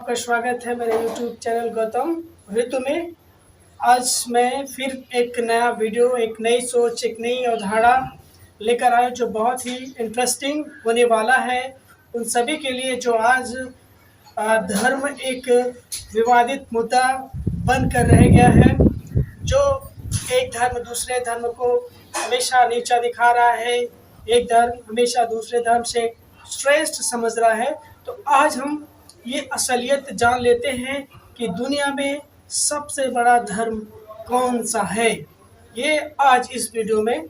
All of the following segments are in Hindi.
आपका स्वागत है मेरे YouTube चैनल गौतम ऋतु में। आज मैं फिर एक नया वीडियो, एक नई सोच, एक नई अवधारणा लेकर आया जो बहुत ही इंटरेस्टिंग होने वाला है उन सभी के लिए जो आज धर्म एक विवादित मुद्दा बनकर रह गया है। जो एक धर्म दूसरे धर्म को हमेशा नीचा दिखा रहा है, एक धर्म हमेशा दूसरे धर्म से श्रेष्ठ समझ रहा है। तो आज हम ये असलियत जान लेते हैं कि दुनिया में सबसे बड़ा धर्म कौन सा है। ये आज इस वीडियो में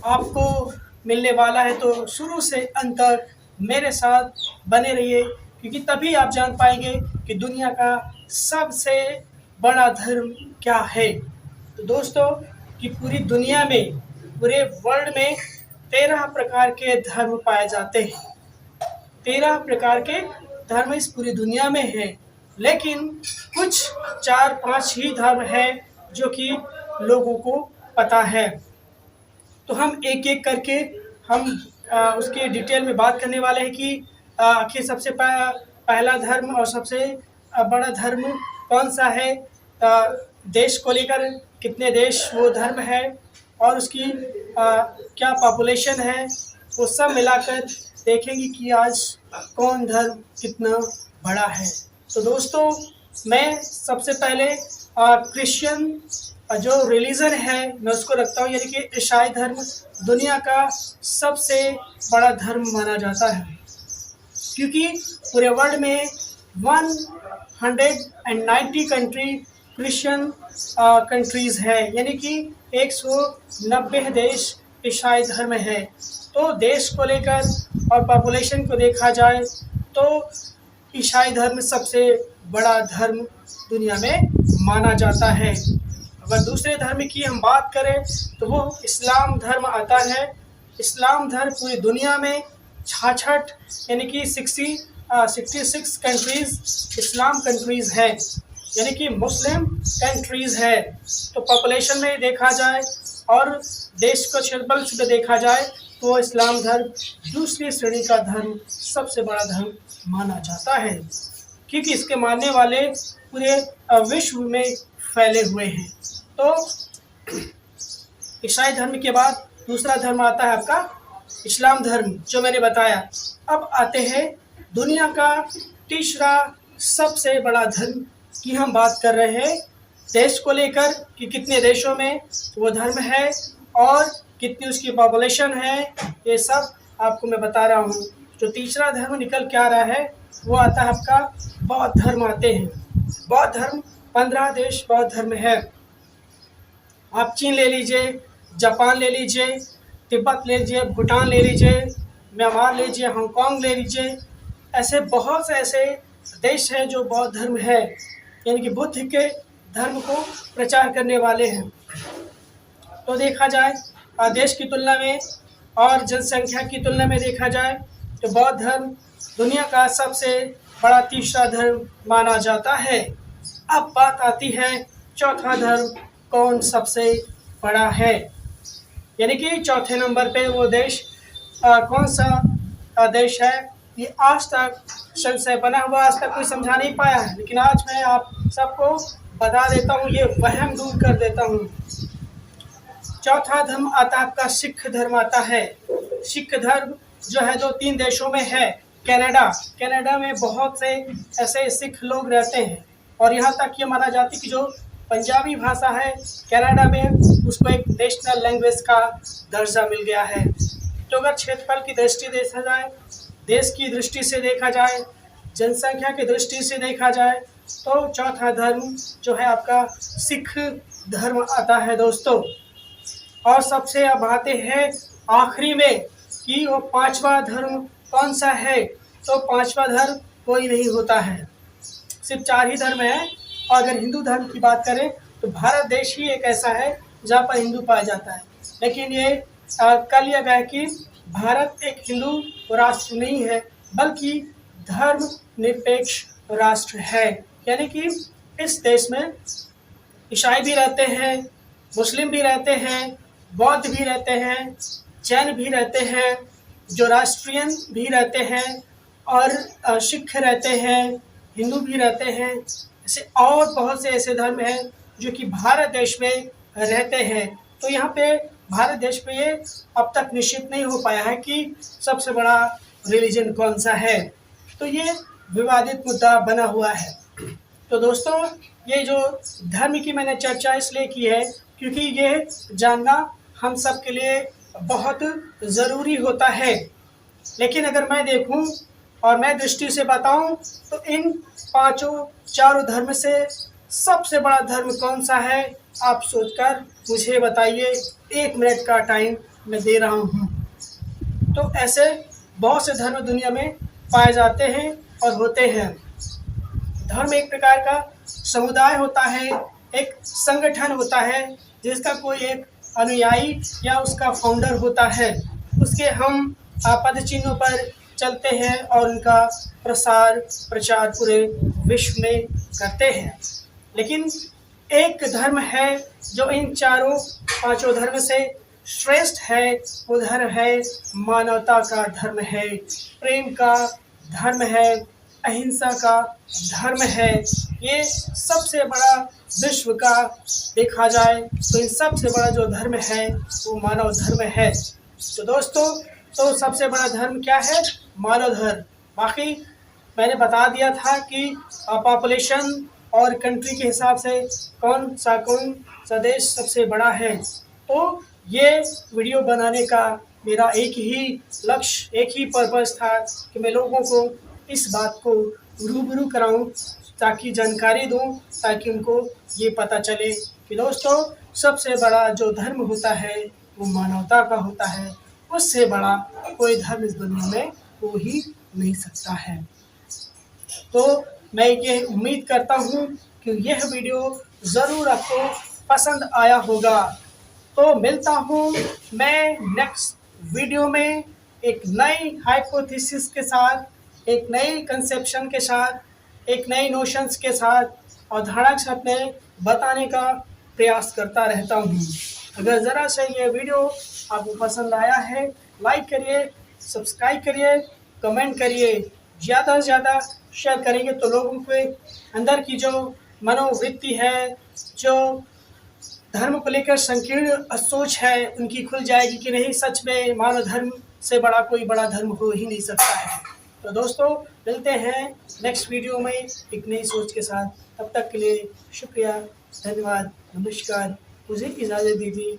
आपको मिलने वाला है, तो शुरू से अंत तक मेरे साथ बने रहिए, क्योंकि तभी आप जान पाएंगे कि दुनिया का सबसे बड़ा धर्म क्या है। तो दोस्तों, कि पूरी दुनिया में, पूरे वर्ल्ड में 13 प्रकार के धर्म पाए जाते हैं। 13 प्रकार के धर्म इस पूरी दुनिया में है, लेकिन कुछ 4-5 ही धर्म है जो कि लोगों को पता है। तो हम एक एक करके हम उसके डिटेल में बात करने वाले हैं कि आखिर सबसे पहला धर्म और सबसे बड़ा धर्म कौन सा है। देश को लेकर कितने देश वो धर्म है और उसकी क्या पॉपुलेशन है, वो सब मिलाकर देखेंगे कि आज कौन धर्म कितना बड़ा है। तो दोस्तों, मैं सबसे पहले क्रिश्चियन जो रिलीजन है मैं उसको रखता हूँ, यानी कि ईसाई धर्म दुनिया का सबसे बड़ा धर्म माना जाता है, क्योंकि पूरे वर्ल्ड में 190 कंट्री क्रिश्चियन कंट्रीज़ है, यानी कि 190 देश ईसाई धर्म है। तो देश को लेकर और पॉपुलेशन को देखा जाए तो ईसाई धर्म सबसे बड़ा धर्म दुनिया में माना जाता है। अगर दूसरे धर्म की हम बात करें तो वो इस्लाम धर्म आता है। इस्लाम धर्म पूरी दुनिया में 66 यानी कि 66 कंट्रीज़ इस्लाम कंट्रीज़ है, यानी कि मुस्लिम कंट्रीज़ है। तो पॉपुलेशन में देखा जाए और देश को क्षेत्रफल से देखा जाए तो इस्लाम धर्म दूसरी श्रेणी का धर्म, सबसे बड़ा धर्म माना जाता है, क्योंकि इसके मानने वाले पूरे विश्व में फैले हुए हैं। तो ईसाई धर्म के बाद दूसरा धर्म आता है आपका इस्लाम धर्म, जो मैंने बताया। अब आते हैं दुनिया का तीसरा सबसे बड़ा धर्म की हम बात कर रहे हैं, देश को लेकर कि कितने देशों में वो धर्म है और कितनी उसकी पॉपुलेशन है, ये सब आपको मैं बता रहा हूँ। जो तीसरा धर्म निकल के आ रहा है वो आता है आपका बौद्ध धर्म आते हैं। बौद्ध धर्म 15 देश बौद्ध धर्म है। आप चीन ले लीजिए, जापान ले लीजिए, तिब्बत ले लीजिए, भूटान ले लीजिए, म्यांमार ले लीजिए, हांगकांग ले लीजिए। ऐसे बहुत से ऐसे देश हैं जो बौद्ध धर्म है, यानी कि बुद्ध के धर्म को प्रचार करने वाले हैं। तो देखा जाए देश की तुलना में और जनसंख्या की तुलना में देखा जाए तो बौद्ध धर्म दुनिया का सबसे बड़ा तीसरा धर्म माना जाता है। अब बात आती है चौथा धर्म कौन सबसे बड़ा है, यानी कि चौथे नंबर पे वो देश कौन सा देश है। ये आज तक संशय बना हुआ, आज तक कोई समझा नहीं पाया है, लेकिन आज मैं आप सबको बता देता हूँ, ये वहम दूर कर देता हूँ। चौथा धर्म आता है आपका सिख धर्म आता है। सिख धर्म जो है 2-3 देशों में है। कनाडा में बहुत से ऐसे सिख लोग रहते हैं, और यहाँ तक ये माना जाता है कि जो पंजाबी भाषा है कनाडा में उसको एक नेशनल लैंग्वेज का दर्जा मिल गया है। तो अगर क्षेत्रफल की दृष्टि देखा जाए, देश की दृष्टि से देखा जाए, जनसंख्या की दृष्टि से देखा जाए, तो चौथा धर्म जो है आपका सिख धर्म आता है दोस्तों। और सबसे अब आते हैं आखिरी में कि वो पांचवा धर्म कौन सा है। तो पांचवा धर्म कोई नहीं होता है, सिर्फ 4 ही धर्म है। और अगर हिंदू धर्म की बात करें तो भारत देश ही एक ऐसा है जहाँ पर हिंदू पाया जाता है, लेकिन ये कह लिया गया कि भारत एक हिंदू राष्ट्र नहीं है, बल्कि धर्म निरपेक्ष राष्ट्र है, यानी कि इस देश में ईसाई भी रहते हैं, मुस्लिम भी रहते हैं, बौद्ध भी रहते हैं, जैन भी रहते हैं, जो राष्ट्रीयन भी रहते हैं, और सिख रहते हैं, हिंदू भी रहते हैं, ऐसे और बहुत से ऐसे धर्म हैं जो कि भारत देश में रहते हैं। तो यहाँ पे भारत देश में ये अब तक निश्चित नहीं हो पाया है कि सबसे बड़ा रिलीजन कौन सा है, तो ये विवादित मुद्दा बना हुआ है। तो दोस्तों, ये जो धर्म की मैंने चर्चा इसलिए की है क्योंकि ये जानना हम सब के लिए बहुत ज़रूरी होता है। लेकिन अगर मैं देखूं और मैं दृष्टि से बताऊं तो इन चारों धर्म से सबसे बड़ा धर्म कौन सा है, आप सोचकर मुझे बताइए। 1 मिनट का टाइम मैं दे रहा हूं। तो ऐसे बहुत से धर्म दुनिया में पाए जाते हैं और होते हैं। धर्म एक प्रकार का समुदाय होता है, एक संगठन होता है जिसका कोई एक अनुयायी या उसका फाउंडर होता है। उसके हम पद चिन्हों पर चलते हैं और उनका प्रसार प्रचार पूरे विश्व में करते हैं। लेकिन एक धर्म है जो इन पांचों धर्म से श्रेष्ठ है, वो धर्म है मानवता का धर्म है, प्रेम का धर्म है, अहिंसा का धर्म है। ये सबसे बड़ा विश्व का देखा जाए तो इन सबसे बड़ा जो धर्म है वो मानव धर्म है। तो दोस्तों, तो सबसे बड़ा धर्म क्या है? मानव धर्म। बाकी मैंने बता दिया था कि पॉपुलेशन और कंट्री के हिसाब से कौन सा देश सबसे बड़ा है। तो ये वीडियो बनाने का मेरा एक ही लक्ष्य, एक ही पर्पस था कि मैं लोगों को इस बात को रूबरू कराऊं, ताकि जानकारी दूं, ताकि उनको ये पता चले कि दोस्तों सबसे बड़ा जो धर्म होता है वो मानवता का होता है। उससे बड़ा कोई धर्म इस दुनिया में हो ही नहीं सकता है। तो मैं ये उम्मीद करता हूँ कि यह वीडियो ज़रूर आपको पसंद आया होगा। तो मिलता हूँ मैं नेक्स्ट वीडियो में एक नई हाइपोथेसिस के साथ, एक नई कंसेप्शन के साथ, एक नई नोशंस के साथ और धड़क से अपने बताने का प्रयास करता रहता हूँ। अगर ज़रा से ये वीडियो आपको पसंद आया है, लाइक करिए, सब्सक्राइब करिए, कमेंट करिए, ज़्यादा से ज़्यादा शेयर करेंगे तो लोगों के अंदर की जो मनोवृत्ति है, जो धर्म को लेकर संकीर्ण सोच है, उनकी खुल जाएगी कि नहीं, सच में मानव धर्म से बड़ा कोई बड़ा धर्म हो ही नहीं सकता है। तो दोस्तों, मिलते हैं नेक्स्ट वीडियो में एक नई सोच के साथ। तब तक के लिए शुक्रिया, धन्यवाद, नमस्कार। मुझे इजाज़त दीजिए।